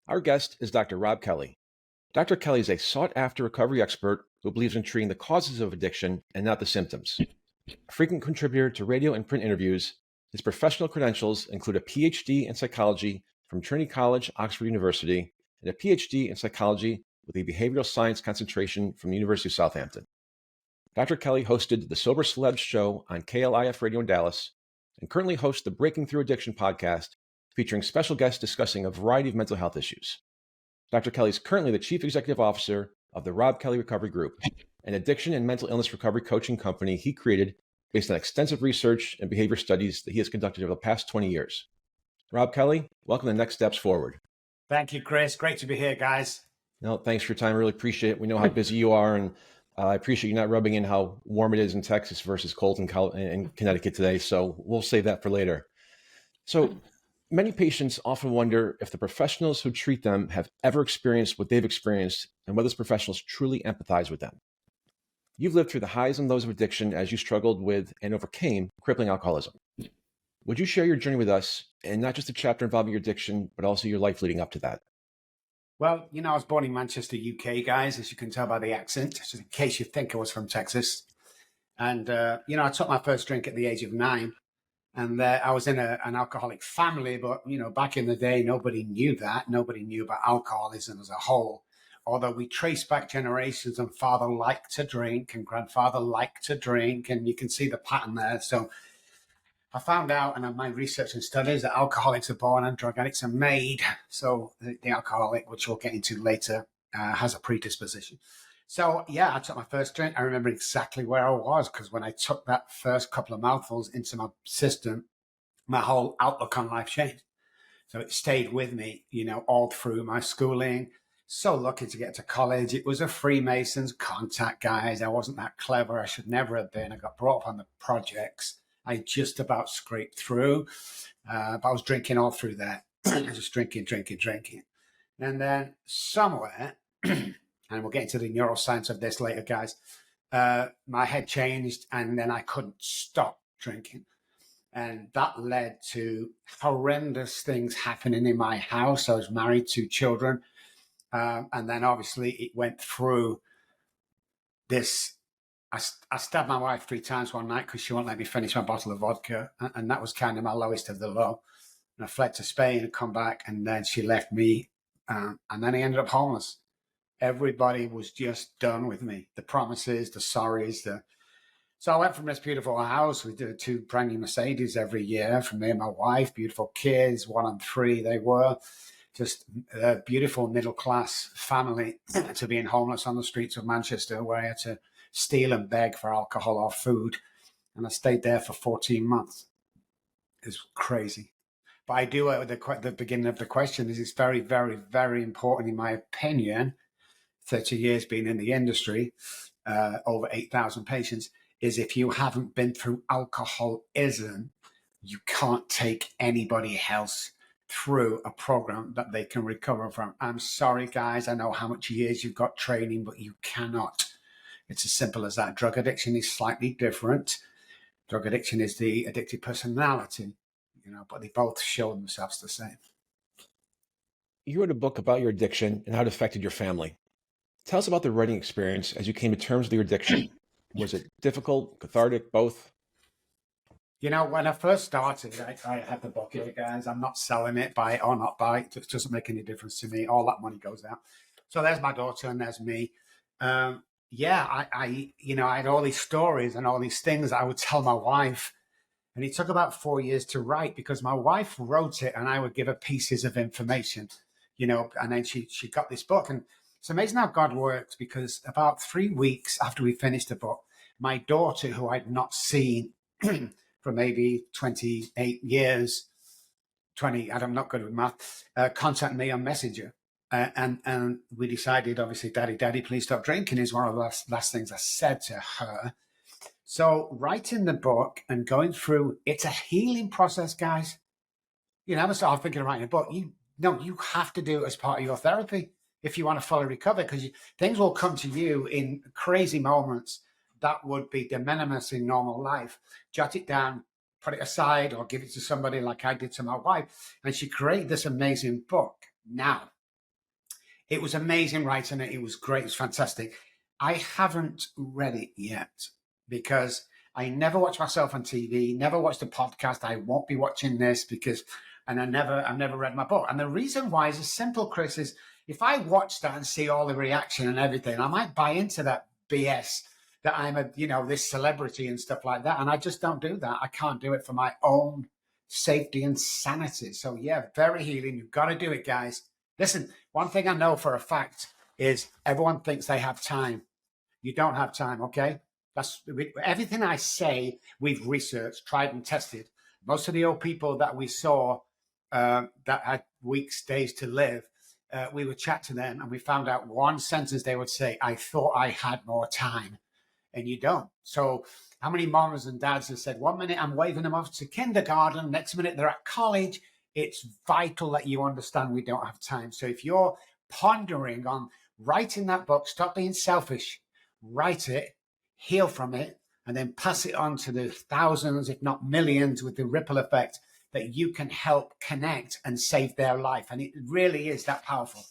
Our guest is Dr. Robb Kelly. Dr. Kelly is a sought-after recovery expert who believes in treating the causes of addiction and not the symptoms. A frequent contributor to radio and print interviews, his professional credentials include a PhD in psychology from Trinity College, Oxford University, and a PhD in psychology with a behavioral science concentration from the University of Southampton. Dr. Kelly hosted the Sober Celebs show on KLIF Radio in Dallas and currently hosts the Breaking Through Addiction podcast, featuring special guests discussing a variety of mental health issues. Dr. Kelly is currently the Chief Executive Officer of the Robb Kelly Recovery Group, an addiction and mental illness recovery coaching company he created based on extensive research and behavior studies that he has conducted over the past 20 years. Robb Kelly, welcome to Next Steps Forward. Thank you, Chris. Great to be here, guys. No, thanks for your time. I really appreciate it. We know how busy you are, and I appreciate you not rubbing in how warm it is in Texas versus cold in Connecticut today. So we'll save that for later. So many patients often wonder if the professionals who treat them have ever experienced what they've experienced and whether those professionals truly empathize with them. You've lived through the highs and lows of addiction as you struggled with and overcame crippling alcoholism. Would you share your journey with us, and not just the chapter involving your addiction, but also your life leading up to that? Well, I was born in Manchester, UK, guys, as you can tell by the accent, just in case you think I was from Texas. And, I took my first drink at the age of 9. And I was in an alcoholic family, but, back in the day, nobody knew that. Nobody knew about alcoholism as a whole. Although we trace back generations, and father liked to drink and grandfather liked to drink, and you can see the pattern there. So I found out, and my research and studies, that alcoholics are born and drug addicts are made. So the alcoholic, which we'll get into later, has a predisposition. So, I took my first drink. I remember exactly where I was, because when I took that first couple of mouthfuls into my system, my whole outlook on life changed. So it stayed with me, all through my schooling. So lucky to get to college. It was a Freemasons contact, guys. I wasn't that clever. I should never have been. I got brought up on the projects. I just about scraped through, but I was drinking all through that. Just drinking. And then somewhere, and we'll get into the neuroscience of this later, guys, my head changed, and then I couldn't stop drinking. And that led to horrendous things happening in my house. I was married, 2 children. And then obviously it went through this. I stabbed my wife 3 times one night because she won't let me finish my bottle of vodka. And that was kind of my lowest of the low. And I fled to Spain and come back, and then she left me. And then I ended up homeless. Everybody was just done with me. The promises, the sorries. So I went from this beautiful house. We did 2 brand new Mercedes every year for me and my wife. Beautiful kids, 1 and 3 they were. Just a beautiful middle-class family, to being homeless on the streets of Manchester, where I had to steal and beg for alcohol or food. And I stayed there for 14 months. It's crazy. But I do, at the beginning of the question, this is very, very, very important, in my opinion, 30 years being in the industry, over 8,000 patients, is if you haven't been through alcoholism, you can't take anybody else through a program that they can recover from. I'm sorry, guys. I know how much years you've got training, but you cannot. It's as simple as that. Drug addiction is slightly different. Drug addiction is the addictive personality, but they both show themselves the same. You wrote a book about your addiction and how it affected your family. Tell us about the writing experience as you came to terms with your addiction. Was it difficult, cathartic, both? When I first started, I had the book here, guys. I'm not selling it, buy it or not buy it. It doesn't make any difference to me. All that money goes out. So there's my daughter and there's me. I had all these stories and all these things I would tell my wife. And it took about 4 years to write, because my wife wrote it and I would give her pieces of information, and then she got this book. And it's amazing how God works, because about 3 weeks after we finished the book, my daughter, who I'd not seen for maybe 28 years, 20, I'm not good with math, contacted me on Messenger. And we decided, obviously, Daddy, please stop drinking is one of the last things I said to her. So writing the book and going through, it's a healing process, guys. You never start thinking of writing a book. You have to do it as part of your therapy if you want to fully recover, because things will come to you in crazy moments that would be de minimis in normal life. Jot it down, put it aside, or give it to somebody like I did to my wife. And she created this amazing book. Now, It was amazing writing it. It was great. It was fantastic. I haven't read it yet because I never watch myself on TV, never watched a podcast. I won't be watching this and I've never read my book. And the reason why is simple, Chris, is if I watch that and see all the reaction and everything, I might buy into that BS that I'm this celebrity and stuff like that. And I just don't do that. I can't do it for my own safety and sanity. So yeah, very healing. You've got to do it, guys. Listen, one thing I know for a fact is everyone thinks they have time. You don't have time, okay? Everything I say, we've researched, tried and tested. Most of the old people that we saw that had weeks, days to live, we would chat to them and we found out one sentence they would say, I thought I had more time. And you don't. So how many moms and dads have said, 1 minute I'm waving them off to kindergarten, next minute they're at college. It's vital that you understand we don't have time. So if you're pondering on writing that book, stop being selfish, write it, heal from it, and then pass it on to the thousands, if not millions, with the ripple effect that you can help connect and save their life. And it really is that powerful.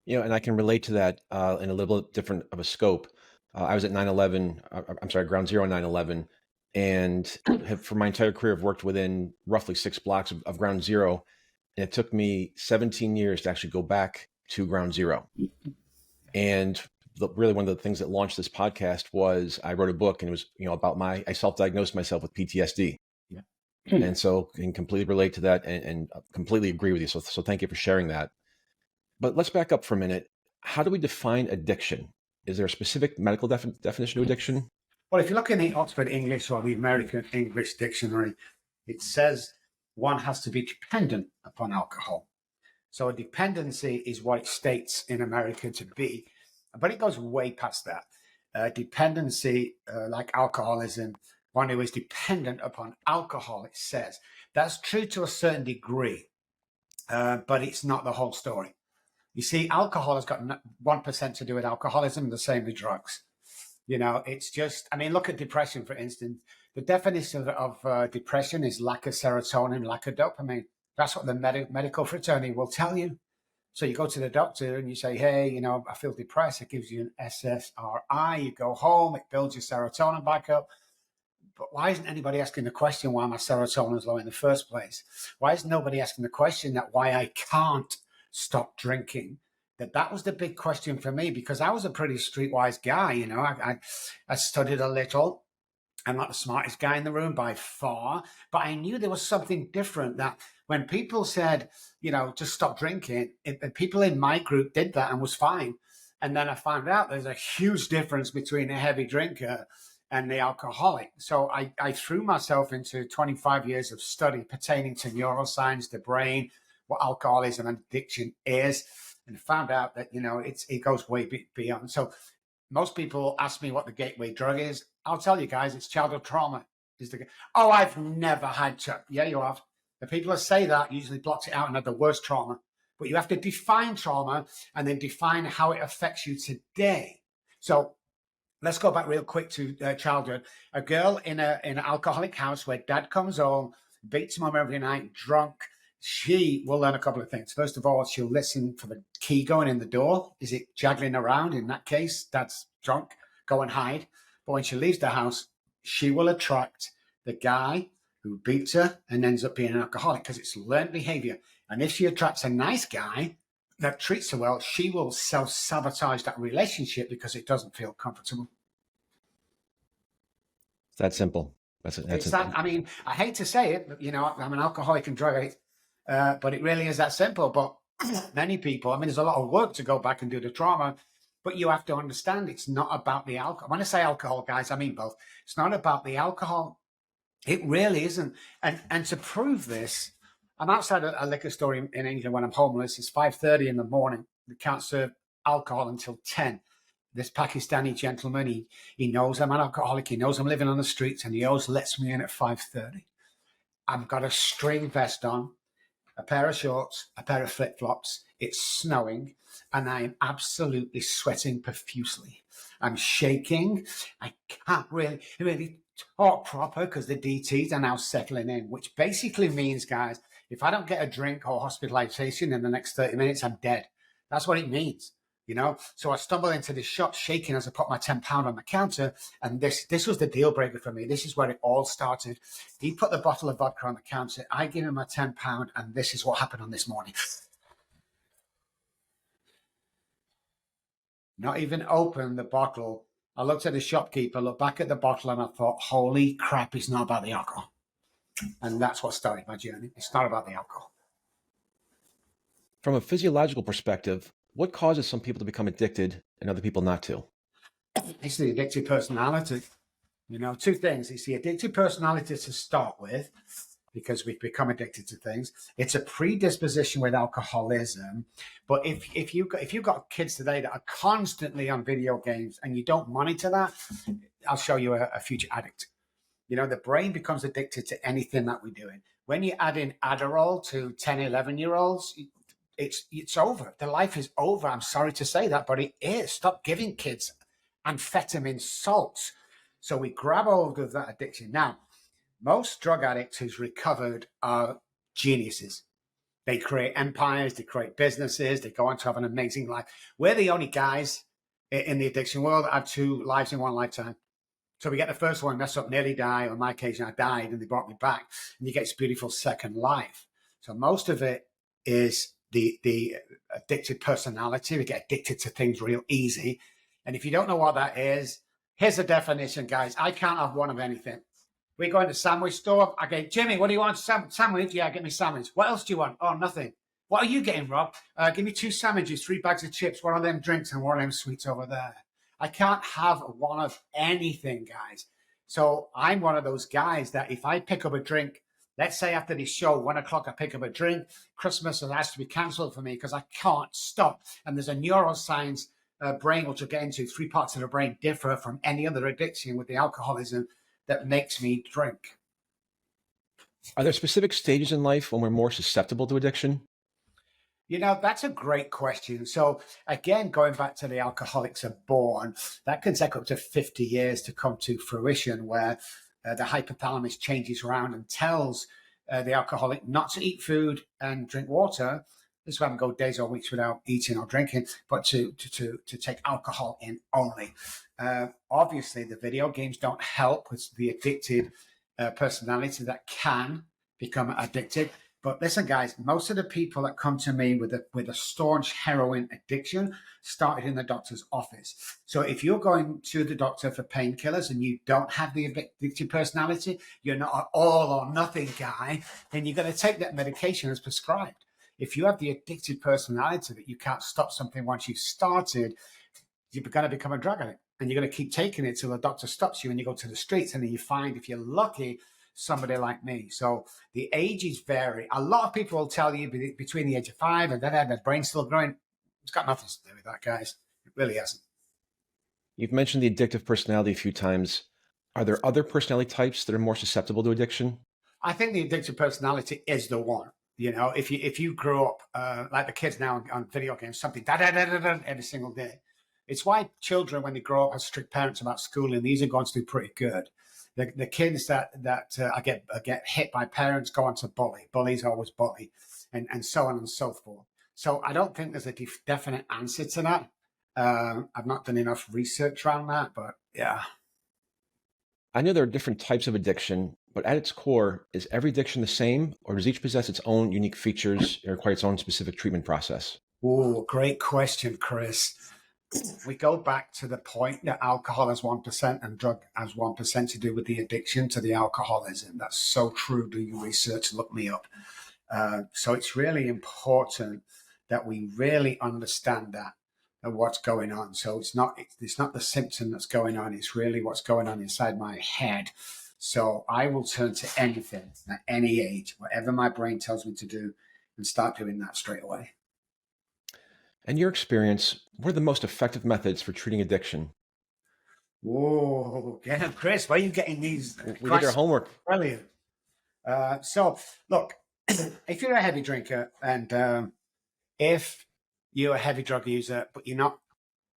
And I can relate to that in a little bit different of a scope. I was at 9/11, ground zero on 9/11, and for my entire career, I've worked within roughly 6 blocks of ground zero. And it took me 17 years to actually go back to ground zero. And really one of the things that launched this podcast was I wrote a book, and it was, about I self-diagnosed myself with PTSD. Yeah. And so I can completely relate to that and completely agree with you. So thank you for sharing that. But let's back up for a minute. How do we define addiction? Is there a specific medical definition of addiction? Well, if you look in the Oxford English or the American English Dictionary, it says one has to be dependent upon alcohol. So a dependency is what it states in America to be, but it goes way past that. Dependency, like alcoholism, one who is dependent upon alcohol, it says. That's true to a certain degree, but it's not the whole story. You see, alcohol has got 1% to do with alcoholism, the same with drugs. It's just, look at depression, for instance. The definition of depression is lack of serotonin, lack of dopamine. That's what the medical fraternity will tell you. So you go to the doctor and you say, hey, I feel depressed. It gives you an SSRI. You go home, it builds your serotonin back up. But why isn't anybody asking the question why my serotonin is low in the first place? Why is nobody asking the question that why I can't stop drinking? That was the big question for me, because I was a pretty streetwise guy. I studied a little. I'm not the smartest guy in the room by far, but I knew there was something different, that when people said, just stop drinking, people in my group did that and was fine. And then I found out there's a huge difference between a heavy drinker and the alcoholic. So I threw myself into 25 years of study pertaining to neuroscience, the brain, what alcoholism and addiction is, and found out that, it goes way beyond. So most people ask me what the gateway drug is. I'll tell you guys, it's childhood trauma. I've never had yeah, you have. The people that say that usually blocks it out and have the worst trauma. But you have to define trauma and then define how it affects you today. So let's go back real quick to childhood. A girl in an alcoholic house where dad comes home, beats mom every night, drunk. She will learn a couple of things. First of all, she'll listen for the key going in the door. Is it juggling around? In that case, dad's drunk. Go and hide. But when she leaves the house, she will attract the guy who beats her and ends up being an alcoholic, because it's learned behavior. And if she attracts a nice guy that treats her well, she will self-sabotage that relationship because it doesn't feel comfortable. It's that simple. I hate to say it, but, I'm an alcoholic and drug addict, but it really is that simple. But many people, there's a lot of work to go back and do the trauma, but you have to understand it's not about the alcohol. When I say alcohol, guys, I mean both. It's not about the alcohol. It really isn't. And to prove this, I'm outside a liquor store in England when I'm homeless. It's 5:30 in the morning. They can't serve alcohol until 10. This Pakistani gentleman, he knows I'm an alcoholic. He knows I'm living on the streets, and he always lets me in at 5:30. I've got a string vest on, a pair of shorts, a pair of flip-flops. It's snowing, and I am absolutely sweating profusely. I'm shaking. I can't really talk proper because the DTs are now settling in, which basically means, guys, if I don't get a drink or hospitalization in the next 30 minutes, I'm dead. That's what it means, you know? So I stumbled into this shop shaking as I put my £10 on the counter. And this was the deal breaker for me. This is where it all started. He put the bottle of vodka on the counter. I gave him my £10. And this is what happened on this morning. Not even open the bottle. I looked at the shopkeeper, looked back at the bottle, and I thought, holy crap, it's not about the alcohol. And that's what started my journey. It's not about the alcohol. From a physiological perspective, what causes some people to become addicted and other people not to? It's the addictive personality. You know, two things. It's the addictive personality to start with, because we've become addicted to things. It's a predisposition with alcoholism. But if you've got kids today that are constantly on video games and you don't monitor that, I'll show you a future addict. You know, the brain becomes addicted to anything that we're doing. When you add in Adderall to 10, 11-year-olds, it's over. The life is over. I'm sorry to say that, but it is. Stop giving kids amphetamine salts. So we grab hold of that addiction. Now, most drug addicts who's recovered are geniuses. They create empires, they create businesses, they go on to have an amazing life. We're the only guys in the addiction world that have two lives in one lifetime. So we get the first one, mess up, nearly die. On my occasion, I died and they brought me back. And you get this beautiful second life. So most of it is the addicted personality. We get addicted to things real easy. And if you don't know what that is, here's the definition, guys. I can't have one of anything. We go into sandwich store. I go, Jimmy, what do you want? Sandwich? Yeah, get me sandwich. What else do you want? Oh, nothing. What are you getting, Rob? Give me 2 sandwiches, 3 bags of chips, one of them drinks, and one of them sweets over there. I can't have one of anything, guys. So I'm one of those guys that if I pick up a drink, let's say after this show, 1 o'clock, I pick up a drink, Christmas has to be cancelled for me because I can't stop. And there's a neuroscience brain, which we'll get into. 3 parts of the brain differ from any other addiction with the alcoholism that makes me drink. Are there specific stages in life when we're more susceptible to addiction? You know, that's a great question. So again, going back to the alcoholics are born, that can take up to 50 years to come to fruition, where the hypothalamus changes around and tells the alcoholic not to eat food and drink water. This is why I go days or weeks without eating or drinking, but to take alcohol in only. Obviously, the video games don't help with the addicted personality that can become addicted. But listen, guys, most of the people that come to me with a staunch heroin addiction started in the doctor's office. So if you're going to the doctor for painkillers and you don't have the addictive personality, you're not an all or nothing guy, then you're going to take that medication as prescribed. If you have the addictive personality that you can't stop something once you've started, you're going to become a drug addict. And you're going to keep taking it till the doctor stops you and you go to the streets, and then you find, if you're lucky, somebody like me. So the ages vary. A lot of people will tell you between the age of 5 and then their brain's still growing. It's got nothing to do with that, guys. It really hasn't. You've mentioned the addictive personality a few times. Are there other personality types that are more susceptible to addiction? I think the addictive personality is the one. You know, if you grew up like the kids now on video games, something every single day. It's why children, when they grow up, have strict parents about schooling. These are going to do pretty good. The kids that get hit by parents go on to bully. Bullies always bully, and so on and so forth. So I don't think there's a definite answer to that. I've not done enough research around that, but yeah. I know there are different types of addiction, but at its core, is every addiction the same, or does each possess its own unique features and require its own specific treatment process? Oh, great question, Chris. We go back to the point that alcohol has 1% and drug has 1% to do with the addiction to the alcoholism. That's so true. Do your research, look me up. So it's really important that we really understand that and what's going on. So it's not the symptom that's going on. It's really what's going on inside my head. So I will turn to anything at any age, whatever my brain tells me to do, and start doing that straight away. In your experience, what are the most effective methods for treating addiction? Whoa, yeah, Chris, where are you getting these? We did our homework. Brilliant. So, look, if you're a heavy drinker and if you're a heavy drug user, but you're not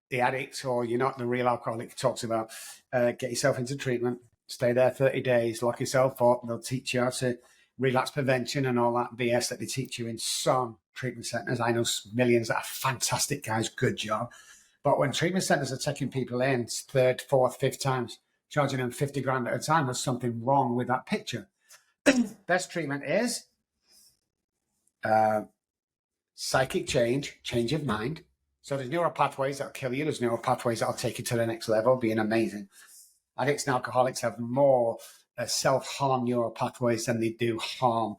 the addict or you're not the real alcoholic talks about, get yourself into treatment, stay there 30 days, lock yourself up. They'll teach you how to relapse prevention and all that BS that they teach you in some treatment centers. I know millions that are fantastic guys, good job. But when treatment centers are taking people in third, fourth, fifth times, charging them 50 grand at a time, there's something wrong with that picture. Best treatment is psychic change of mind. So there's neural pathways that'll kill you. There's neural pathways that'll take you to the next level, being amazing. Addicts and alcoholics have more self-harm neural pathways than they do harm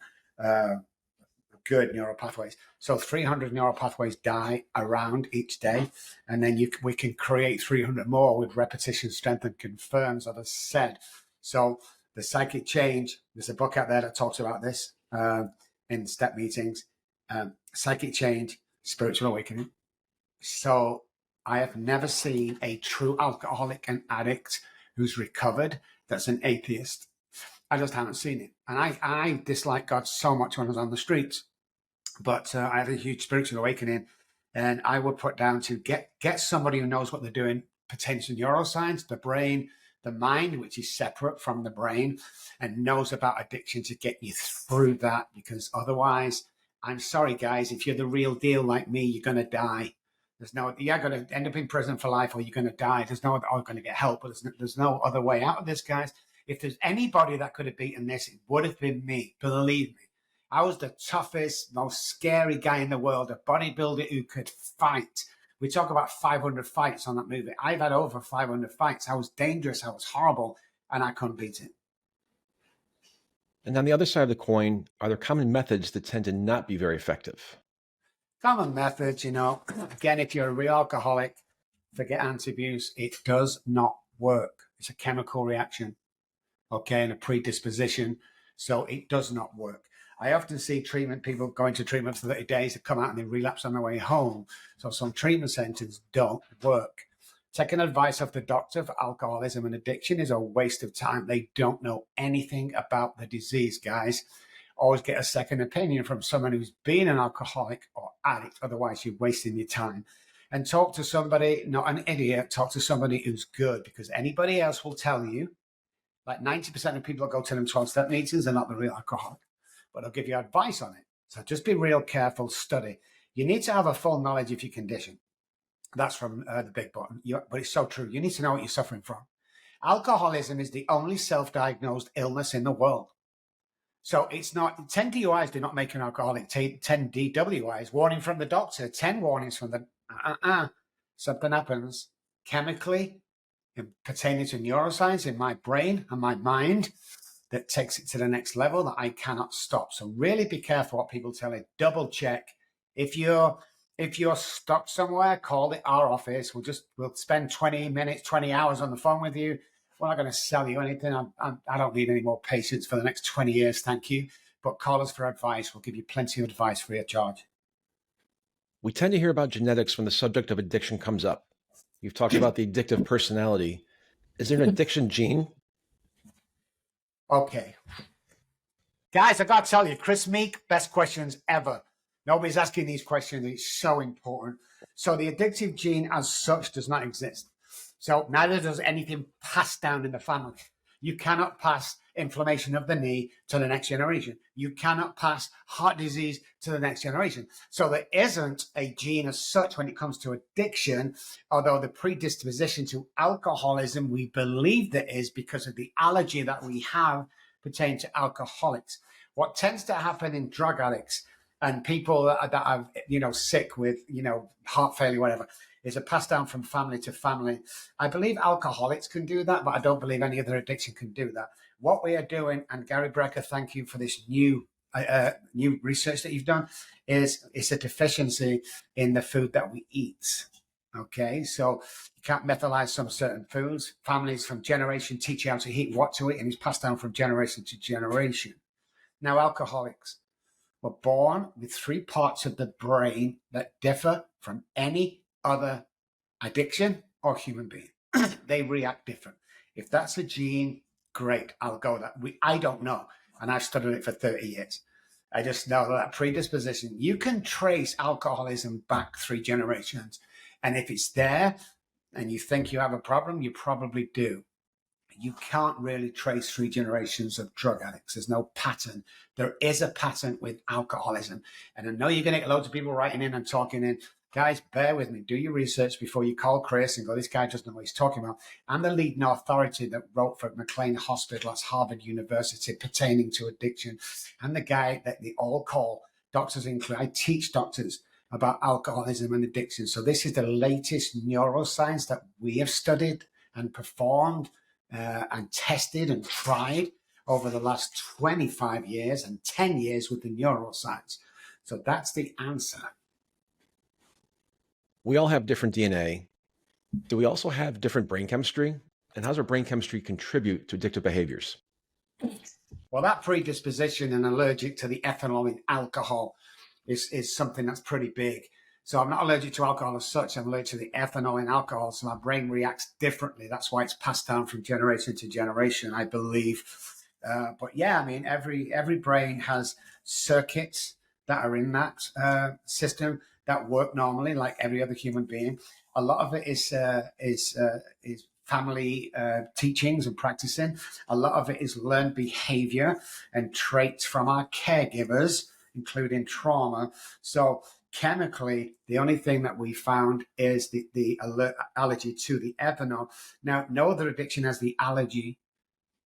good neural pathways. So 300 neural pathways die around each day, and then we can create 300 more with repetition, strength, and confirms, as I said. So the psychic change, there's a book out there that talks about this in step meetings. Psychic change, spiritual awakening. So I have never seen a true alcoholic and addict who's recovered that's an atheist. I just haven't seen it. And I dislike God so much when I was on the streets. But I had a huge spiritual awakening, and I would put down to get somebody who knows what they're doing, potential neuroscience, the brain, the mind, which is separate from the brain, and knows about addiction to get you through that. Because otherwise, I'm sorry, guys, if you're the real deal like me, you're going to die. You're going to end up in prison for life, or you're going to die. There's no, or going to get help, but there's no other way out of this, guys. If there's anybody that could have beaten this, it would have been me. Believe me. I was the toughest, most scary guy in the world, a bodybuilder who could fight. We talk about 500 fights on that movie. I've had over 500 fights. I was dangerous. I was horrible, and I couldn't beat it. And on the other side of the coin, are there common methods that tend to not be very effective? Common methods, again, if you're a real alcoholic, forget anti-abuse. It does not work. It's a chemical reaction, okay, and a predisposition. So it does not work. I often see people going to treatment for 30 days, they come out and they relapse on their way home. So some treatment centers don't work. Taking advice off the doctor for alcoholism and addiction is a waste of time. They don't know anything about the disease, guys. Always get a second opinion from someone who's been an alcoholic or addict. Otherwise, you're wasting your time. And talk to somebody, not an idiot, talk to somebody who's good, because anybody else will tell you, like 90% of people that go to them 12-step meetings are not the real alcoholic. But I'll give you advice on it. So just be real careful, study. You need to have a full knowledge of your condition. That's from the big button. But it's so true. You need to know what you're suffering from. Alcoholism is the only self-diagnosed illness in the world. So it's not, 10 DUIs do not make an alcoholic, 10 DWIs, warning from the doctor, 10 warnings from the, something happens chemically pertaining to neuroscience in my brain and my mind that takes it to the next level that I cannot stop. So really be careful what people tell you. Double check. If you're stuck somewhere, call our office. We'll spend 20 minutes, 20 hours on the phone with you. We're not going to sell you anything. I don't need any more patients for the next 20 years. Thank you. But call us for advice. We'll give you plenty of advice free of charge. We tend to hear about genetics when the subject of addiction comes up. You've talked about the addictive personality. Is there an addiction gene? Okay. Guys, I got to tell you, Chris Meek, best questions ever. Nobody's asking these questions. It's so important. So the addictive gene as such does not exist. So neither does anything pass down in the family. You cannot pass inflammation of the knee to the next generation. You cannot pass heart disease to the next generation. So there isn't a gene as such when it comes to addiction, although the predisposition to alcoholism, we believe there is because of the allergy that we have pertaining to alcoholics. What tends to happen in drug addicts and people that are, sick with, heart failure, whatever, is a pass down from family to family. I believe alcoholics can do that, but I don't believe any other addiction can do that. What we are doing, and Gary Brecker, thank you for this new research that you've done, is it's a deficiency in the food that we eat. Okay, so you can't methylize some certain foods. Families from generation teach you how to eat, what to eat, and it's passed down from generation to generation. Now, alcoholics were born with 3 parts of the brain that differ from any other addiction or human being. They react different. If that's a gene, great, I'll go that. I don't know, and I've studied it for 30 years. I just know that predisposition, you can trace alcoholism back 3 generations. And if it's there and you think you have a problem, you probably do. you can't really trace 3 generations of drug addicts. There's no pattern. There is a pattern with alcoholism. And I know you're going to get loads of people writing in and talking in. Guys, bear with me. Do your research before you call Chris and go, this guy doesn't know what he's talking about. I'm the leading authority that wrote for McLean Hospital at Harvard University pertaining to addiction. I'm the guy that they all call, doctors include. I teach doctors about alcoholism and addiction. So this is the latest neuroscience that we have studied and performed and tested and tried over the last 25 years and 10 years with the neuroscience. So that's the answer. We all have different DNA. Do we also have different brain chemistry? And how does our brain chemistry contribute to addictive behaviors? Well, that predisposition and allergic to the ethanol in alcohol is something that's pretty big. So I'm not allergic to alcohol as such. I'm allergic to the ethanol in alcohol. So my brain reacts differently. That's why it's passed down from generation to generation, I believe. But yeah, I mean, every brain has circuits that are in that system that work normally, like every other human being. A lot of it is family teachings and practicing. A lot of it is learned behavior and traits from our caregivers, including trauma. So chemically, the only thing that we found is the allergy to the ethanol. Now, no other addiction has the allergy.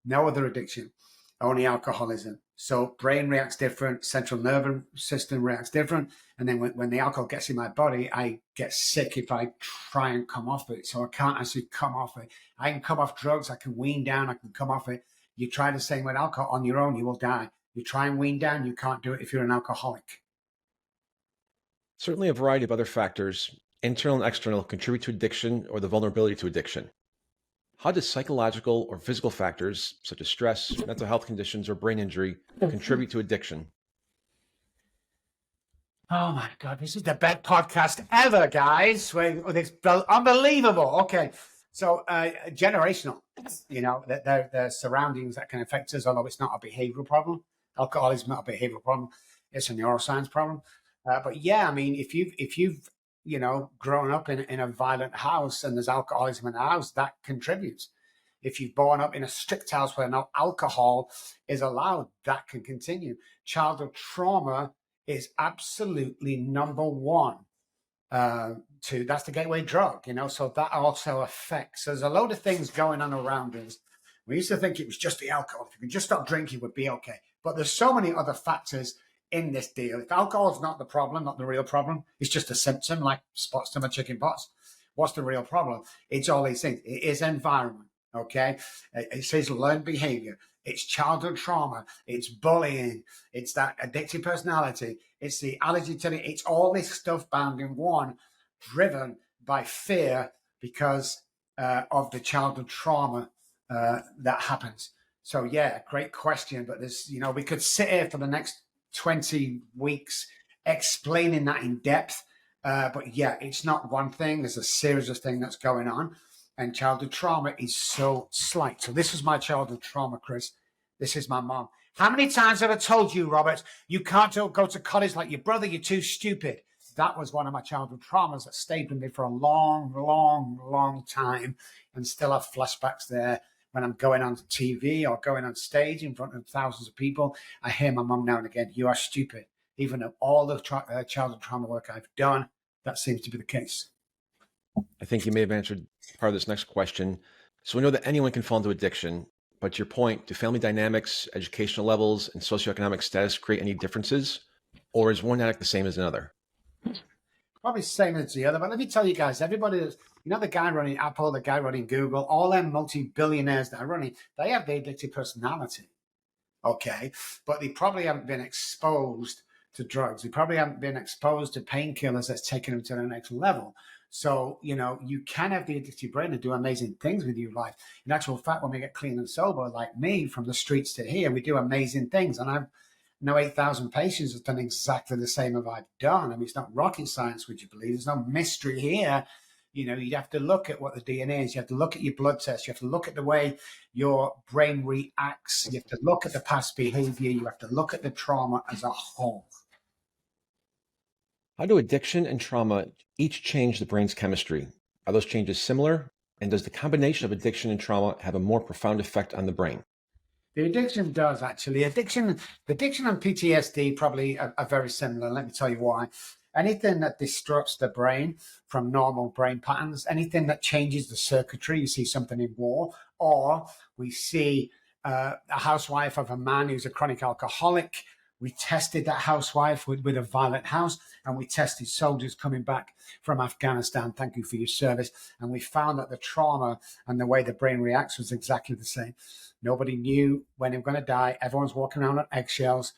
No other addiction, only alcoholism. So brain reacts different, central nervous system reacts different. And then when the alcohol gets in my body, I get sick if I try and come off it. So I can't actually come off it. I can come off drugs. I can wean down. I can come off it. You try the same with alcohol on your own, you will die. You try and wean down, you can't do it if you're an alcoholic. Certainly a variety of other factors, internal and external, contribute to addiction or the vulnerability to addiction. How does psychological or physical factors, such as stress, mental health conditions, or brain injury, contribute to addiction? Oh my God, this is the best podcast ever, guys. It's unbelievable. Okay, so generational, the surroundings that can affect us, although it's not a behavioral problem. Alcoholism is not a behavioral problem. It's a neuroscience problem. But yeah, I mean, if you've grown up in a violent house and there's alcoholism in the house, that contributes. If you've grown up in a strict house where no alcohol is allowed, that can continue. Childhood trauma is absolutely number one. That's the gateway drug, so that also affects. There's a load of things going on around us. We used to think it was just the alcohol. If you could just stop drinking, we'd be okay. But there's so many other factors in this deal. If alcohol is not the problem, not the real problem, it's just a symptom like spots to my chicken pox. What's the real problem? It's all these things. It is environment, okay? It says learned behavior. It's childhood trauma. It's bullying. It's that addictive personality. It's the allergy to it. It's all this stuff bound in one, driven by fear because of the childhood trauma that happens. So yeah, great question. But there's, we could sit here for the next 20 weeks explaining that in depth. But yeah, it's not one thing. There's a series of things that's going on. And childhood trauma is so slight. So this is my childhood trauma, Chris. This is my mom. How many times have I told you, Robert, you can't go to college like your brother, you're too stupid. That was one of my childhood traumas that stayed with me for a long, long, long time and still have flashbacks there. When I'm going on TV or going on stage in front of thousands of people, I hear my mom now and again, you are stupid. Even of all the childhood trauma work I've done, that seems to be the case. I think you may have answered part of this next question. So we know that anyone can fall into addiction, but to your point, do family dynamics, educational levels, and socioeconomic status create any differences? Or is one addict the same as another? Probably the same as the other, but let me tell you guys, everybody is, the guy running Apple, the guy running Google, all them multi-billionaires that are running, they have the addictive personality, okay? But they probably haven't been exposed to drugs. They probably haven't been exposed to painkillers that's taken them to the next level. So, you can have the addictive brain and do amazing things with your life. In actual fact, when we get clean and sober, like me, from the streets to here, we do amazing things. And I've 8,000 patients have done exactly the same as I've done. I mean, it's not rocket science, would you believe? There's no mystery here. You have to look at what the DNA is. You have to look at your blood test. You have to look at the way your brain reacts. You have to look at the past behavior. You have to look at the trauma as a whole. How do addiction and trauma each change the brain's chemistry? Are those changes similar And does the combination of addiction and trauma have a more profound effect on the brain? The addiction does actually. Addiction and PTSD probably are very similar. Let me tell you why. Anything that disrupts the brain from normal brain patterns, anything that changes the circuitry, you see something in war, or we see a housewife of a man who's a chronic alcoholic. We tested that housewife with a violent house, and we tested soldiers coming back from Afghanistan. Thank you for your service. And we found that the trauma and the way the brain reacts was exactly the same. Nobody knew when they were going to die. Everyone's walking around on eggshells,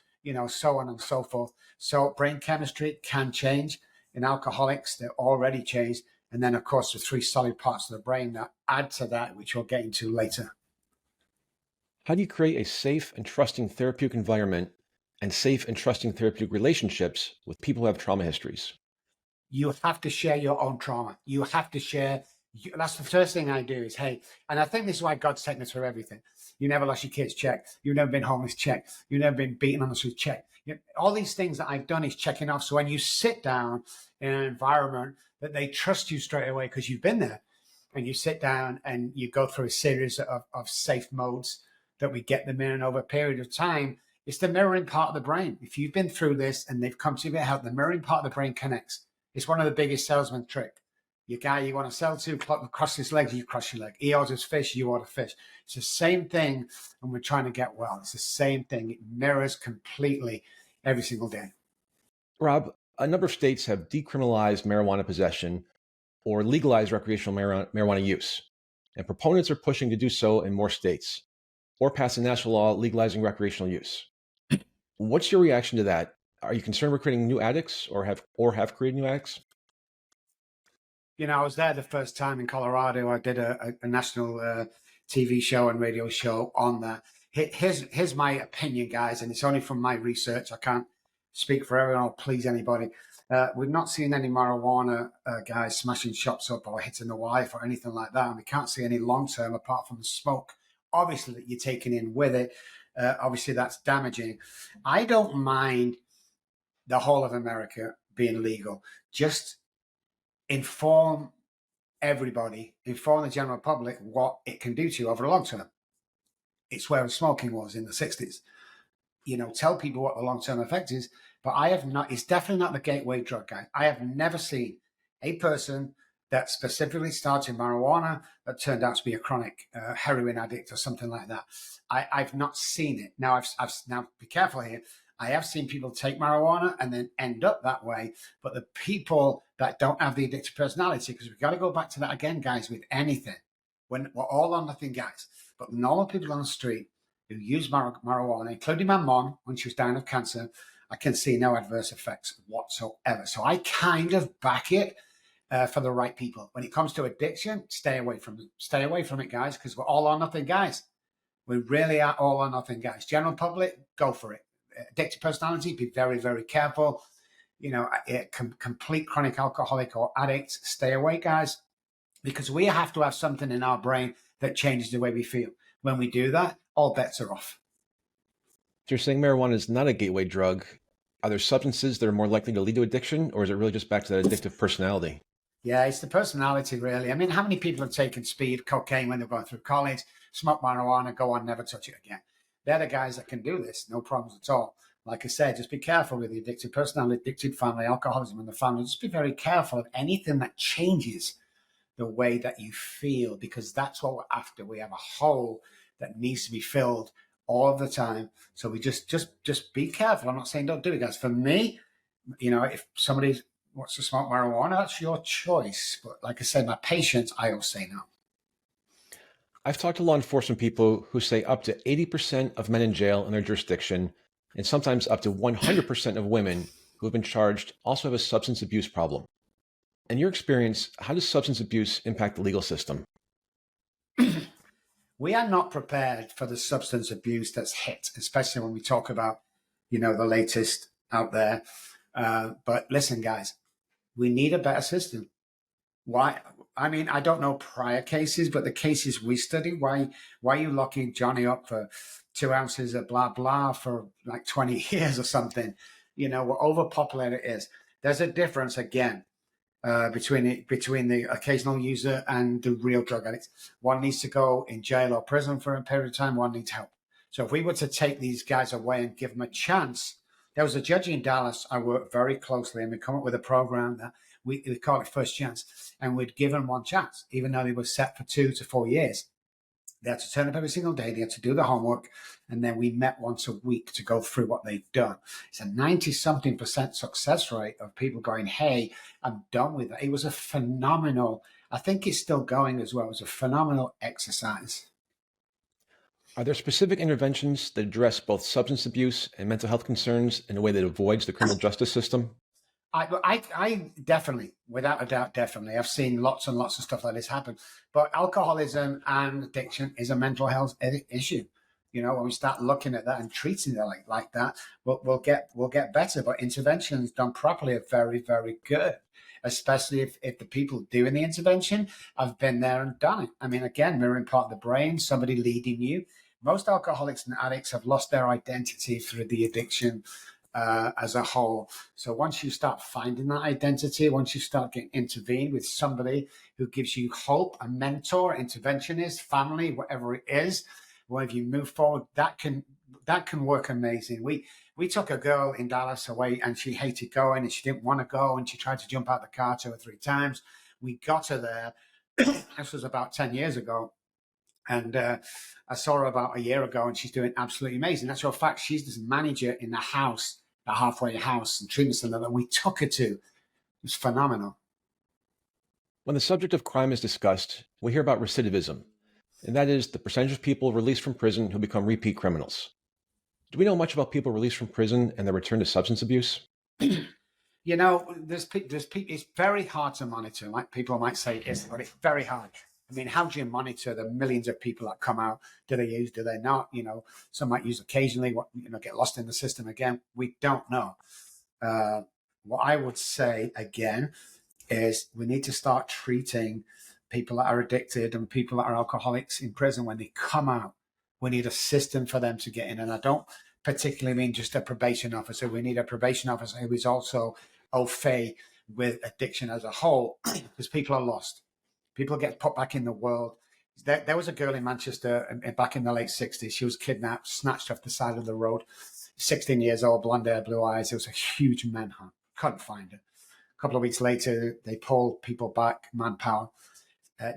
so on and so forth. So brain chemistry can change. In alcoholics, they're already changed. And then, of course, the three solid parts of the brain that add to that, which we'll get into later. How do you create a safe and trusting therapeutic environment and safe and trusting therapeutic relationships with people who have trauma histories? You have to share your own trauma. You have to share. That's the first thing I do is, hey, and I think this is why God's taken us for everything. You never lost your kids, check. You've never been homeless, check. You've never been beaten on the street, check. All these things that I've done is checking off. So when you sit down in an environment that they trust you straight away because you've been there, and you sit down and you go through a series of safe modes that we get them in, and over a period of time, it's the mirroring part of the brain. If you've been through this and they've come to you, help, the mirroring part of the brain connects. It's one of the biggest salesman trick. Your guy you want to sell to cross his legs, you cross your leg. He orders fish, you order fish. It's the same thing when we're trying to get well. It's the same thing. It mirrors completely every single day. Rob, a number of states have decriminalized marijuana possession or legalized recreational marijuana use, and proponents are pushing to do so in more states or pass a national law legalizing recreational use. What's your reaction to that? Are you concerned we're creating new addicts or have created new addicts? I was there the first time in Colorado. I did a national TV show and radio show on that. Here's my opinion, guys, and it's only from my research. I can't speak for everyone or please anybody. We've not seen any marijuana guys smashing shops up or hitting the wife or anything like that. And we can't see any long-term apart from the smoke, obviously, that you're taking in with it. Obviously, that's damaging. I don't mind the whole of America being legal. Just inform everybody, inform the general public what it can do to you over the long term. It's where smoking was in the 60s. Tell people what the long-term effect is. But I have not, it's definitely not the gateway drug, guys. I have never seen a person that specifically started marijuana that turned out to be a chronic heroin addict or something like that. I've not seen it. Now, now be careful here. I have seen people take marijuana and then end up that way. But the people that don't have the addictive personality, because we've got to go back to that again, guys, with anything. When we're all or nothing, guys. But normal people on the street who use marijuana, including my mom when she was dying of cancer, I can see no adverse effects whatsoever. So I kind of back it for the right people. When it comes to addiction, stay away from it. Stay away from it, guys, because we're all or nothing, guys. We really are all or nothing, guys. General public, go for it. Addictive personality, be very, very careful. Complete chronic alcoholic or addict, stay away, guys, because we have to have something in our brain that changes the way we feel. When we do that, all bets are off. So you're saying marijuana is not a gateway drug. Are there substances that are more likely to lead to addiction, or is it really just back to that addictive personality? Yeah, it's the personality, really. I mean, how many people have taken speed, cocaine when they're going through college, smoke marijuana, go on, never touch it again? They're the guys that can do this, no problems at all. Like I said, just be careful with the addicted personality, addicted family, alcoholism in the family. Just be very careful of anything that changes the way that you feel, because that's what we're after. We have a hole that needs to be filled all the time. So we just be careful. I'm not saying don't do it, guys. For me, if somebody wants to smoke marijuana, that's your choice. But like I said, my patients, I will say no. I've talked to law enforcement people who say up to 80% of men in jail in their jurisdiction, and sometimes up to 100% of women who have been charged, also have a substance abuse problem. In your experience, how does substance abuse impact the legal system? We are not prepared for the substance abuse that's hit, especially when we talk about, the latest out there. But listen, guys, we need a better system. Why? I mean, I don't know prior cases, but the cases we study, why are you locking Johnny up for 2 ounces of blah, blah for like 20 years or something? What overpopulated it is. There's a difference again. between the occasional user and the real drug addict. One needs to go in jail or prison for a period of time. One needs help. So if we were to take these guys away and give them a chance, there was a judge in Dallas I worked very closely, and we come up with a program that we call it First Chance, and we'd give them one chance, even though they were set for 2 to 4 years. They had to turn up every single day. They had to do the homework. And then we met once a week to go through what they've done. It's a 90-something% success rate of people going, hey, I'm done with that. It was a phenomenal, I think it's still going as well. It was a phenomenal exercise. Are there specific interventions that address both substance abuse and mental health concerns in a way that avoids the criminal justice system? I definitely, without a doubt, definitely. I've seen lots and lots of stuff like this happen. But alcoholism and addiction is a mental health issue. You know, when we start looking at that and treating it like that, we'll get better. But interventions done properly are very, very good, especially if the people doing the intervention have been there and done it. I mean, again, mirroring part of the brain, somebody leading you. Most alcoholics and addicts have lost their identity through the addiction as a whole. So once you start finding that identity, once you start getting intervened with somebody who gives you hope, a mentor, interventionist, family, whatever it is, whenever you move forward, that can work amazing. We took a girl in Dallas away, and she hated going, and she didn't want to go, and she tried to jump out the car 2 or 3 times. We got her there. This was about 10 years ago. And I saw her about a year ago, and she's doing absolutely amazing. That's your fact. She's this manager in the house, a halfway house and treatment center that we took her to. It was phenomenal. When the subject of crime is discussed, we hear about recidivism, and that is the percentage of people released from prison who become repeat criminals. Do we know much about people released from prison and their return to substance abuse? You know, there's it's very hard to monitor. Like people might say it is, but it's very hard. I mean, how do you monitor the millions of people that come out? Do they use? Do they not? You know, some might use occasionally. Get lost in the system again. We don't know. What I would say again is we need to start treating people that are addicted and people that are alcoholics in prison when they come out. We need a system for them to get in, and I don't particularly mean just a probation officer. We need a probation officer who is also au fait with addiction as a whole, because people are lost. People get put back in the world. There was a girl in Manchester back in the late 60s. She was kidnapped, snatched off the side of the road. 16 years old, blonde hair, blue eyes. It was a huge manhunt. Couldn't find her. A couple of weeks later, they pulled people back, manpower.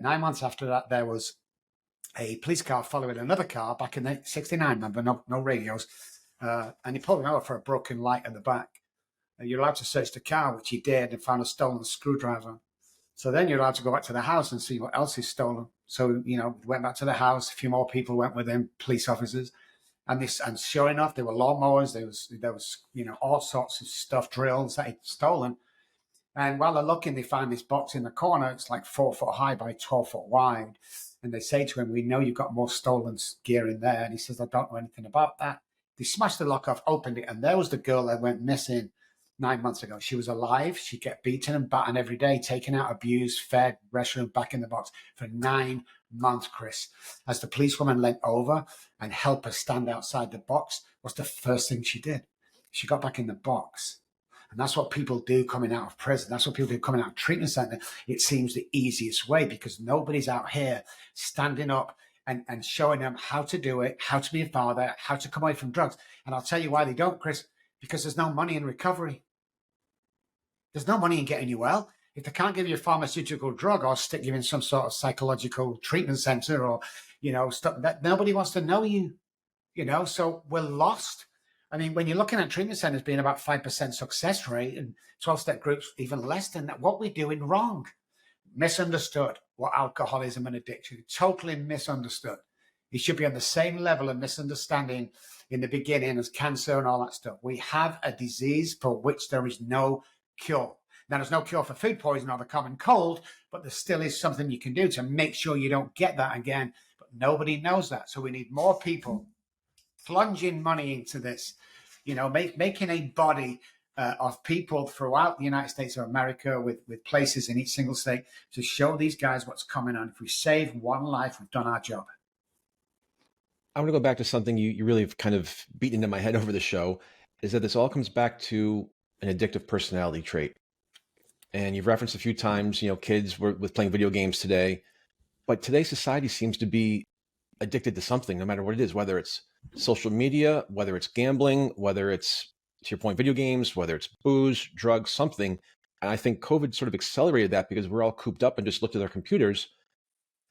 9 months after that, there was a police car following another car back in the 69, remember, no radios. And he pulled him over for a broken light at the back. You're allowed to search the car, which he did, and found a stolen screwdriver. So then you're allowed to go back to the house and see what else is stolen. So, went back to the house. A few more people went with him, police officers. And sure enough, there were lawnmowers. There was all sorts of stuff, drills that he'd stolen. And while they're looking, they find this box in the corner. It's like 4 foot high by 12 foot wide. And they say to him, we know you've got more stolen gear in there. And he says, I don't know anything about that. They smashed the lock off, opened it. And there was the girl that went missing 9 months ago. She was alive. She'd get beaten and battered every day, taken out, abused, fed, restroom, back in the box for 9 months, Chris. As the policewoman leant over and helped her stand outside the box, was the first thing she did. She got back in the box. And that's what people do coming out of prison. That's what people do coming out of treatment center. It seems the easiest way because nobody's out here standing up and showing them how to do it, how to be a father, how to come away from drugs. And I'll tell you why they don't, Chris, because there's no money in recovery. There's no money in getting you well. If they can't give you a pharmaceutical drug or stick you in some sort of psychological treatment center or, stuff that nobody wants to know you, so we're lost. I mean, when you're looking at treatment centers being about 5% success rate and 12-step groups even less than that, what we're doing wrong, misunderstood what alcoholism and addiction, totally misunderstood. It should be on the same level of misunderstanding in the beginning as cancer and all that stuff. We have a disease for which there is no cure. Now, there's no cure for food poisoning or the common cold, but there still is something you can do to make sure you don't get that again. But nobody knows that. So we need more people plunging money into this, making a body of people throughout the United States of America with places in each single state to show these guys what's coming on. If we save one life, we've done our job. I want to go back to something you really have kind of beaten into my head over the show, is that this all comes back to an addictive personality trait. And you've referenced a few times, kids were with playing video games today. But today's society seems to be addicted to something, no matter what it is, whether it's social media, whether it's gambling, whether it's, to your point, video games, whether it's booze, drugs, something. And I think COVID sort of accelerated that because we're all cooped up and just looked at our computers.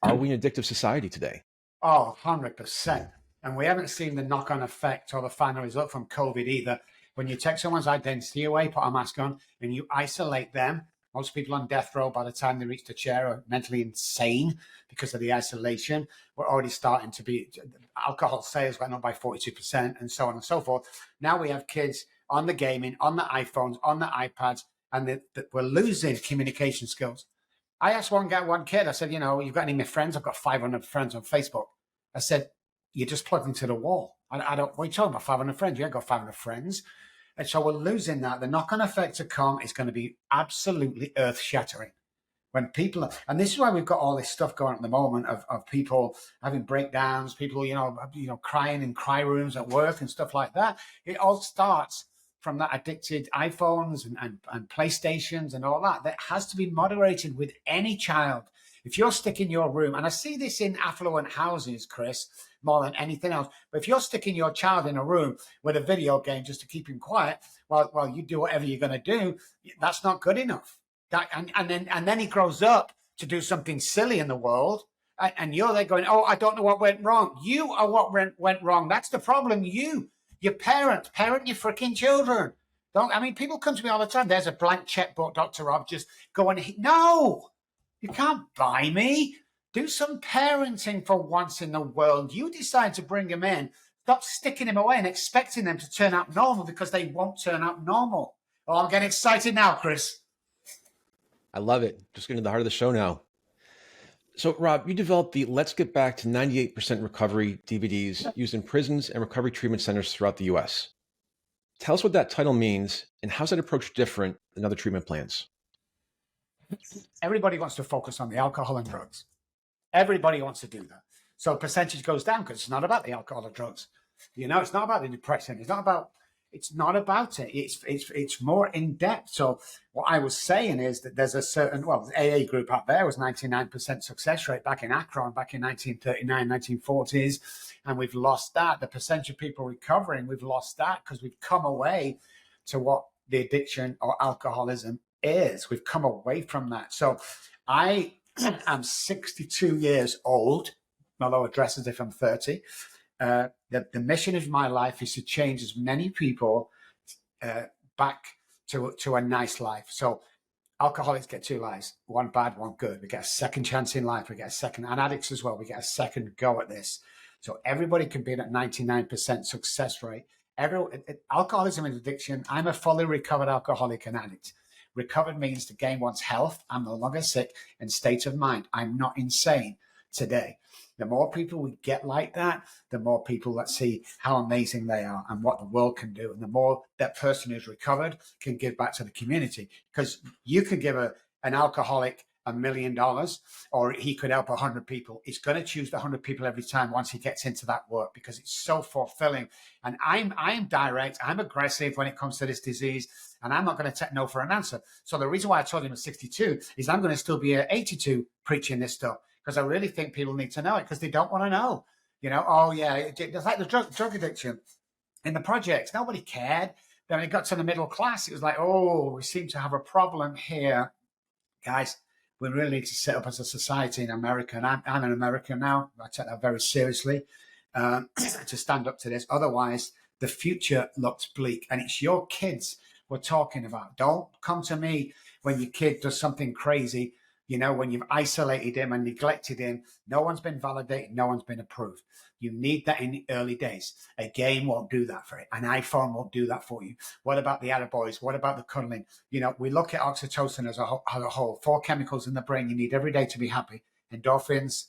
Are we an addictive society today? Oh, 100%. And we haven't seen the knock-on effect or the final result from COVID either. When you take someone's identity away, put a mask on, and you isolate them, most people on death row by the time they reach the chair are mentally insane because of the isolation. We're already starting to be, alcohol sales went up by 42% and so on and so forth. Now we have kids on the gaming, on the iPhones, on the iPads, and we're losing communication skills. I asked one kid, I said, you've got any of my friends? I've got 500 friends on Facebook. I said, you're just plugged into the wall. I don't, what are you talking about, 500 friends? You ain't got 500 friends. And so we're losing that. The knock-on effect to come is going to be absolutely earth-shattering. When people, and this is why we've got all this stuff going on at the moment of people having breakdowns, people, crying in cry rooms at work and stuff like that. It all starts from that addicted iPhones and PlayStations and all that. That has to be moderated with any child. If you're sticking your room, and I see this in affluent houses, Chris, more than anything else, but if you're sticking your child in a room with a video game just to keep him quiet while you do whatever you're going to do, that's not good enough. And then he grows up to do something silly in the world, and you're there going, oh, I don't know what went wrong. You are what went wrong. That's the problem. Your parent your freaking children. People come to me all the time. There's a blank checkbook, Dr. Robb, just going, no, you can't buy me. Do some parenting for once in the world. You decide to bring them in. Stop sticking them away and expecting them to turn out normal because they won't turn out normal. Oh, I'm getting excited now, Chris. I love it. Just getting to the heart of the show now. So, Robb, you developed the Let's Get Back to 98% Recovery DVDs used in prisons and recovery treatment centers throughout the U.S. Tell us what that title means and how's that approach different than other treatment plans? Everybody wants to focus on the alcohol and drugs. Everybody wants to do that. So percentage goes down because it's not about the alcohol or drugs. It's not about the depression. It's not about it. It's more in depth. So what I was saying is that there's a certain, the AA group out there was 99% success rate back in Akron, back in 1939, 1940s. And we've lost that. The percentage of people recovering, we've lost that because we've come away to what the addiction or alcoholism is. We've come away from that. So I am 62 years old, although I dress as if I'm 30. The mission of my life is to change as many people back to a nice life. So alcoholics get two lives, one bad, one good. We get a second chance in life. We get a second, and addicts as well. We get a second go at this. So everybody can be at 99% success rate. Alcoholism and addiction, I'm a fully recovered alcoholic and addict. Recovered means to gain one's health. I'm no longer sick and state of mind. I'm not insane today. The more people we get like that, the more people that see how amazing they are and what the world can do. And the more that person who's recovered can give back to the community. Because you can give an alcoholic $1 million, or he could help 100 people. He's going to choose the 100 people every time once he gets into that work because it's so fulfilling. And I'm direct, I'm aggressive when it comes to this disease, and I'm not going to take no for an answer. So the reason why I told him at 62 is I'm going to still be at 82 preaching this stuff because I really think people need to know it because they don't want to know. Oh yeah, it's like the drug addiction in the projects. Nobody cared. Then when it got to the middle class, it was like, oh, we seem to have a problem here. Guys, we really need to set up as a society in America. And I'm an American now. I take that very seriously to stand up to this. Otherwise, the future looks bleak. And it's your kids we're talking about. Don't come to me when your kid does something crazy, when you've isolated him and neglected him. No one's been validated. No one's been approved. You need that in the early days. A game won't do that for it. An iPhone won't do that for you. What about the attaboys? What about the cuddling? We look at oxytocin as a whole. 4 chemicals in the brain you need every day to be happy. Endorphins,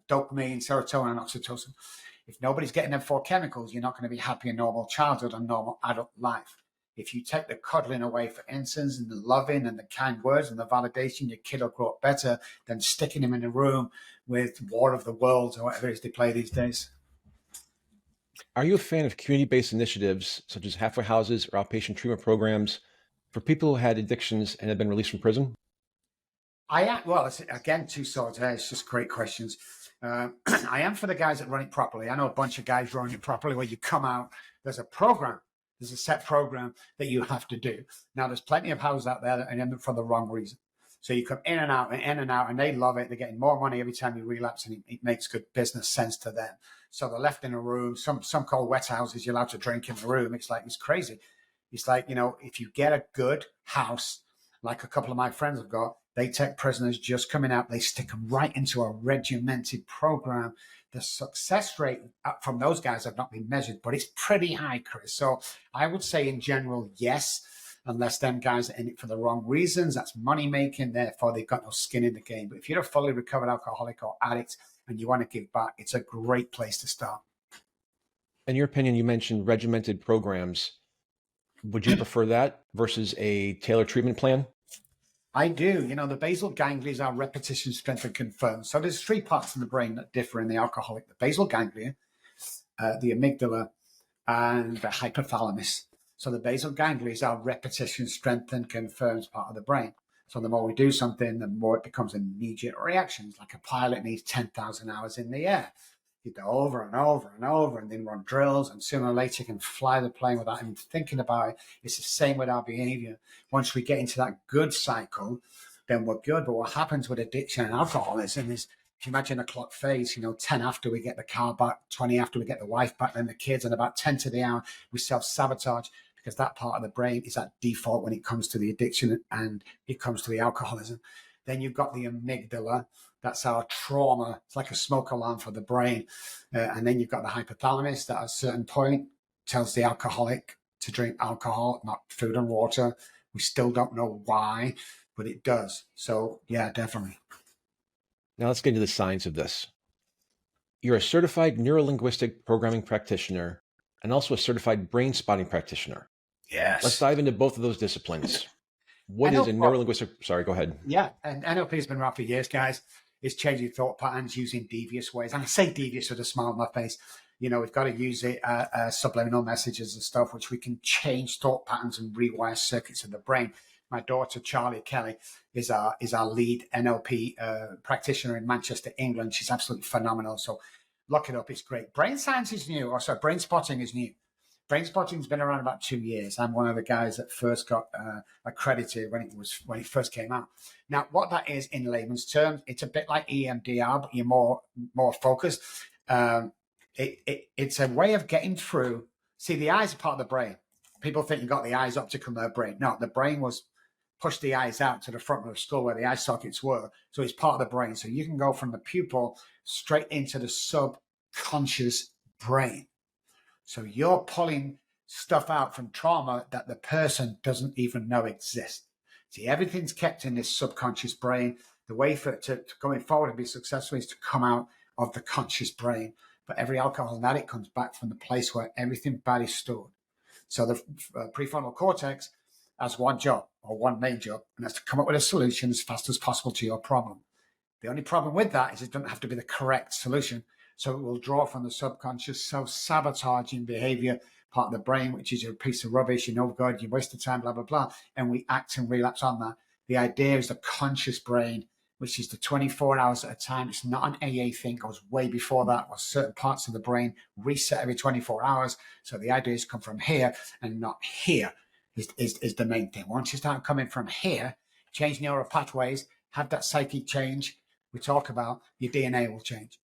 dopamine, serotonin, and oxytocin. If nobody's getting them 4 chemicals, you're not going to be happy in normal childhood and normal adult life. If you take the cuddling away, for instance, and the loving and the kind words and the validation, your kid will grow up better than sticking him in a room with War of the Worlds or whatever it is they play these days. Are you a fan of community-based initiatives such as halfway houses or outpatient treatment programs for people who had addictions and have been released from prison? Well, it's, again, two swords there. It's just great questions. I am for the guys that run it properly. I know a bunch of guys running it properly where you come out, there's a program, there's a set program that you have to do. Now, there's plenty of houses out there that end up for the wrong reason. So you come in and out and in and out, and they love it. They're getting more money every time you relapse, and it makes good business sense to them. So they're left in a room. Some call wet houses, you're allowed to drink in the room. It's crazy. It's like, if you get a good house, like a couple of my friends have got, they take prisoners just coming out, they stick them right into a regimented program. The success rate from those guys have not been measured, but it's pretty high, Chris. So I would say in general, yes, unless them guys are in it for the wrong reasons. That's money making, therefore they've got no skin in the game. But if you're a fully recovered alcoholic or addict and you want to give back, it's a great place to start. In your opinion, you mentioned regimented programs. Would you prefer that versus a tailored treatment plan? I do. The basal ganglia are repetition, strength, and confirm. So there's three parts of the brain that differ in the alcoholic: the basal ganglia, the amygdala, and the hypothalamus. So the basal ganglia are repetition, strength, and confirms part of the brain. So the more we do something, the more it becomes an immediate reaction. It's like a pilot needs 10,000 hours in the air. You go over and over and over and then run drills, and sooner or later you can fly the plane without even thinking about it. It's the same with our behavior. Once we get into that good cycle, then we're good. But what happens with addiction and alcoholism is, if you imagine a clock phase, 10 after we get the car back, 20 after we get the wife back, then the kids, and about 10 to the hour, we self-sabotage, because that part of the brain is at default when it comes to the addiction and it comes to the alcoholism. Then you've got the amygdala. That's our trauma. It's like a smoke alarm for the brain. And then you've got the hypothalamus that at a certain point tells the alcoholic to drink alcohol, not food and water. We still don't know why, but it does. So yeah, definitely. Now let's get into the science of this. You're a certified neurolinguistic programming practitioner and also a certified brain spotting practitioner. Yes. Let's dive into both of those disciplines. What is a neurolinguistic? Sorry, go ahead. Yeah, and NLP has been around for years, guys. It's changing thought patterns using devious ways. And I say devious with a smile on my face. We've got to use it, subliminal messages and stuff, which we can change thought patterns and rewire circuits of the brain. My daughter, Charlie Kelly, is our lead NLP practitioner in Manchester, England. She's absolutely phenomenal. So look it up. It's great. Brain science is new. Brain spotting is new. Brain spotting's been around about 2 years. I'm one of the guys that first got accredited when it first came out. Now, what that is in layman's terms, it's a bit like EMDR, but you're more focused. It's a way of getting through. See, the eyes are part of the brain. People think you got the eyes optic on their brain. No, the brain was pushed the eyes out to the front of the skull where the eye sockets were. So it's part of the brain. So you can go from the pupil straight into the subconscious brain. So you're pulling stuff out from trauma that the person doesn't even know exists. See, everything's kept in this subconscious brain. The way for it to going forward and be successful is to come out of the conscious brain. But every alcohol addict comes back from the place where everything bad is stored. So the prefrontal cortex has one job, or one main job, and that's to come up with a solution as fast as possible to your problem. The only problem with that is it doesn't have to be the correct solution. So it will draw from the subconscious self-sabotaging behavior part of the brain, which is a piece of rubbish, God, you wasted time, blah, blah, blah. And we act and relapse on that. The idea is the conscious brain, which is the 24 hours at a time. It's not an AA thing. It goes way before that, where certain parts of the brain reset every 24 hours. So the idea is come from here and not here is the main thing. Once you start coming from here, change neural pathways, have that psychic change we talk about, your DNA will change.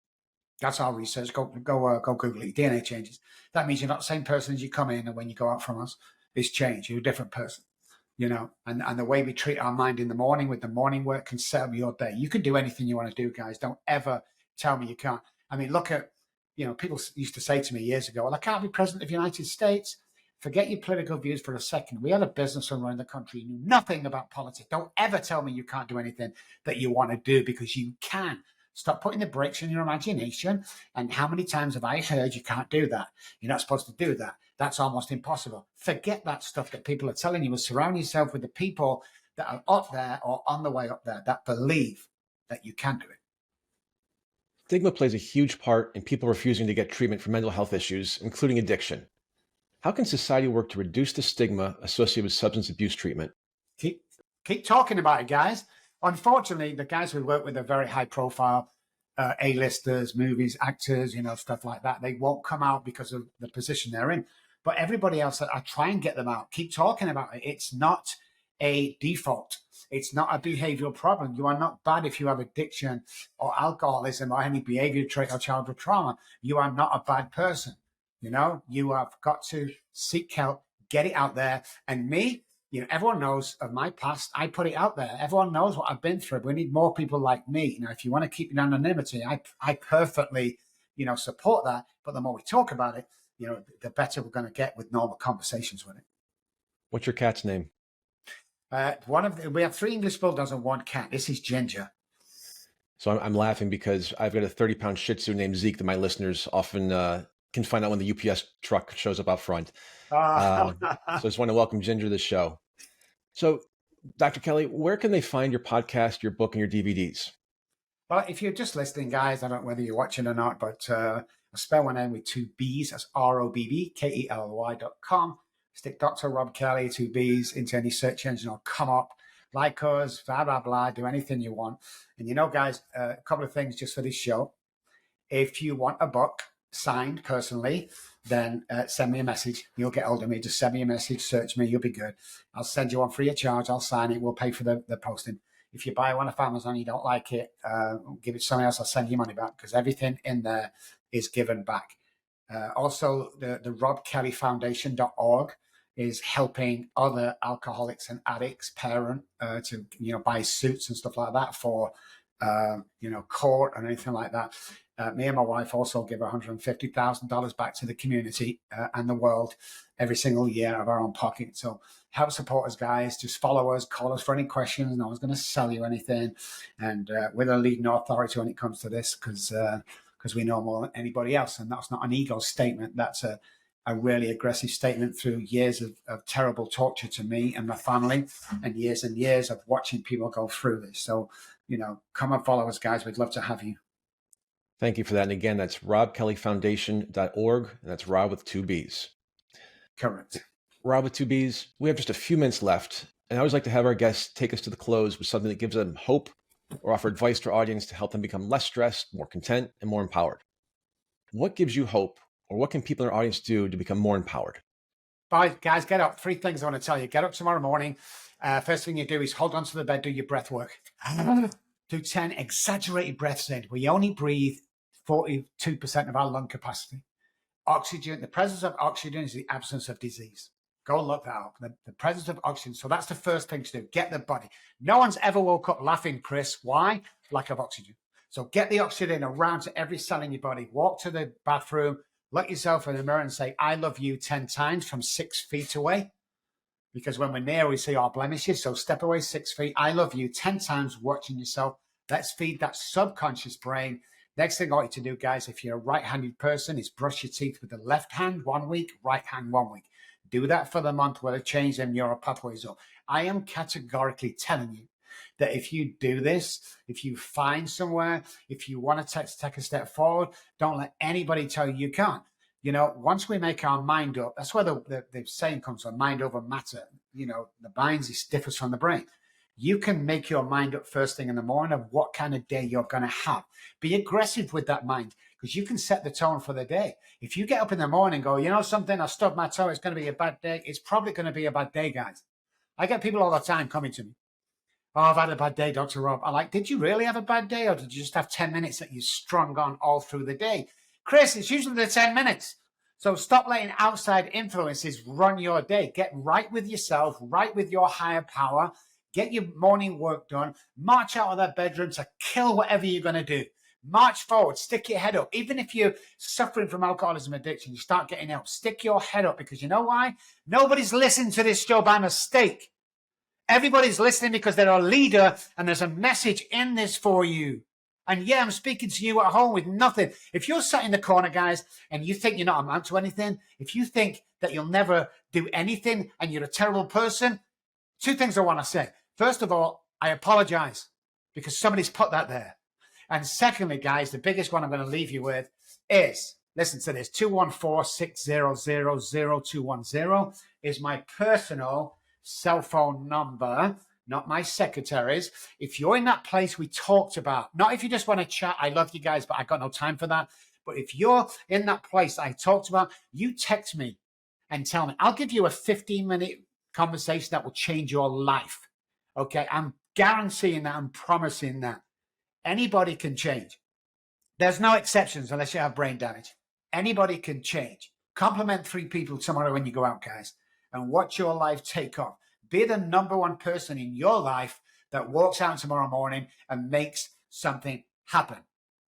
That's our research. Go Google it. DNA changes. That means you're not the same person as you come in, and when you go out from us, it's changed. You're a different person, And the way we treat our mind in the morning with the morning work can set up your day. You can do anything you want to do, guys. Don't ever tell me you can't. I mean, look at, people used to say to me years ago, well, I can't be president of the United States. Forget your political views for a second. We had a businessman running the country who knew nothing about politics. Don't ever tell me you can't do anything that you want to do, because you can. Stop putting the brakes on your imagination. And how many times have I heard you can't do that? You're not supposed to do that. That's almost impossible. Forget that stuff that people are telling you. Surround yourself with the people that are up there or on the way up there that believe that you can do it. Stigma plays a huge part in people refusing to get treatment for mental health issues, including addiction. How can society work to reduce the stigma associated with substance abuse treatment? Keep talking about it, guys. Unfortunately, the guys we work with are very high profile, A-listers, movies, actors, stuff like that. They won't come out because of the position they're in. But everybody else, I try and get them out. Keep talking about it. It's not a default. It's not a behavioral problem. You are not bad if you have addiction or alcoholism or any behavior trait or childhood trauma. You are not a bad person. You have got to seek help, get it out there. And me, everyone knows of my past. I put it out there. Everyone knows what I've been through. We need more people like me. If you want to keep your anonymity, I perfectly, support that. But the more we talk about it, the better we're going to get with normal conversations with it. What's your cat's name? We have 3 English bulldogs and 1 cat. This is Ginger. So I'm laughing because I've got a 30-pound Shih Tzu named Zeke that my listeners often can find out when the UPS truck shows up out front. So I just want to welcome Ginger to the show. So, Dr. Kelly, where can they find your podcast, your book, and your DVDs? Well, if you're just listening, guys, I don't know whether you're watching or not, but I spell my name with 2 B's. That's ROBBKELLY.com. Stick Dr. Robb Kelly, 2 B's, into any search engine. It'll come up. Like us, blah, blah, blah. Do anything you want. And guys, a couple of things just for this show. If you want a book signed personally, then send me a message. You'll get hold of me. Just send me a message, search me, you'll be good. I'll send you one free of charge. I'll sign it. We'll pay for the posting. If you buy one off Amazon, you don't like it, give it to somebody else. I'll send you money back because everything in there is given back. Also, the RobbKellyFoundation.org is helping other alcoholics and addicts parent to buy suits and stuff like that for court and anything like that. Me and my wife also give $150,000 back to the community and the world every single year out of our own pocket. So help support us, guys. Just follow us, call us for any questions. No one's going to sell you anything. And we're the leading authority when it comes to this because we know more than anybody else. And that's not an ego statement. That's a really aggressive statement through years of terrible torture to me and my family and years of watching people go through this. So, come and follow us, guys. We'd love to have you. Thank you for that. And again, that's RobbKellyFoundation.org. And that's Rob with 2 B's. Correct. Rob with 2 B's. We have just a few minutes left. And I always like to have our guests take us to the close with something that gives them hope or offer advice to our audience to help them become less stressed, more content, and more empowered. What gives you hope, or what can people in our audience do to become more empowered? All right, guys, get up. 3 things I want to tell you. Get up tomorrow morning. First thing you do is hold onto the bed, do your breath work. Do 10 exaggerated breaths in. We only breathe 42% of our lung capacity. Oxygen, the presence of oxygen is the absence of disease. Go look that up. The presence of oxygen. So that's the first thing to do. Get the body. No one's ever woke up laughing, Chris. Why? Lack of oxygen. So get the oxygen around to every cell in your body. Walk to the bathroom. Look yourself in the mirror and say, I love you 10 times from 6 feet away. Because when we're near, we see our blemishes. So step away 6 feet. I love you 10 times watching yourself. Let's feed that subconscious brain. Next thing I want you to do, guys, if you're a right-handed person, is brush your teeth with the left hand 1 week, right hand 1 week. Do that for the month where they change them neural pathways up. I am categorically telling you that if you do this, if you find somewhere, if you want to take a step forward, don't let anybody tell you you can't. Once we make our mind up, that's where the saying comes from, mind over matter. The mind differs from the brain. You can make your mind up first thing in the morning of what kind of day you're going to have. Be aggressive with that mind because you can set the tone for the day. If you get up in the morning and go, something, I stubbed my toe, it's going to be a bad day. It's probably going to be a bad day, guys. I get people all the time coming to me. Oh, I've had a bad day, Dr. Robb. I'm like, did you really have a bad day or did you just have 10 minutes that you strung on all through the day? Chris, it's usually the 10 minutes. So stop letting outside influences run your day. Get right with yourself, right with your higher power. Get your morning work done. March out of that bedroom to kill whatever you're going to do. March forward. Stick your head up. Even if you're suffering from alcoholism addiction, you start getting help. Stick your head up because you know why? Nobody's listening to this show by mistake. Everybody's listening because they're a leader and there's a message in this for you. And yeah, I'm speaking to you at home with nothing. If you're sat in the corner, guys, and you think you're not amount to anything, if you think that you'll never do anything and you're a terrible person, 2 things I want to say. First of all, I apologize because somebody's put that there. And secondly, guys, the biggest one I'm going to leave you with is, listen to this, 214-600-0210 is my personal cell phone number, not my secretary's. If you're in that place we talked about, not if you just want to chat, I love you guys, but I got no time for that. But if you're in that place I talked about, you text me and tell me. I'll give you a 15-minute conversation that will change your life. Okay, I'm guaranteeing that. I'm promising that. Anybody can change. There's no exceptions unless you have brain damage. Anybody can change. Compliment 3 people tomorrow when you go out, guys, and watch your life take off. Be the number one person in your life that walks out tomorrow morning and makes something happen.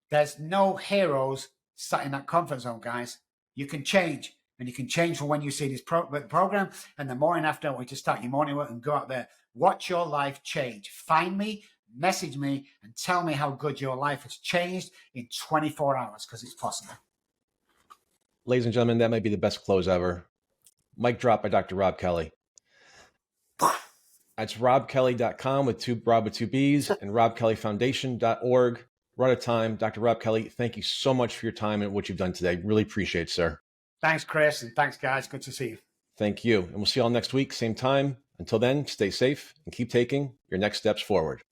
There's no heroes sat in that comfort zone, guys. You can change, and you can change from when you see this program and the morning after, when you start your morning work and go out there. Watch your life change. Find me, message me, and tell me how good your life has changed in 24 hours, because it's possible. Ladies and gentlemen, that might be the best close ever. Mic drop by Dr. Robb Kelly. That's robbkelly.com with Robb with 2 B's and robbkellyfoundation.org. We're out of time. Dr. Robb Kelly, thank you so much for your time and what you've done today. Really appreciate it, sir. Thanks, Chris, and thanks, guys. Good to see you. Thank you. And we'll see you all next week, same time. Until then, stay safe and keep taking your next steps forward.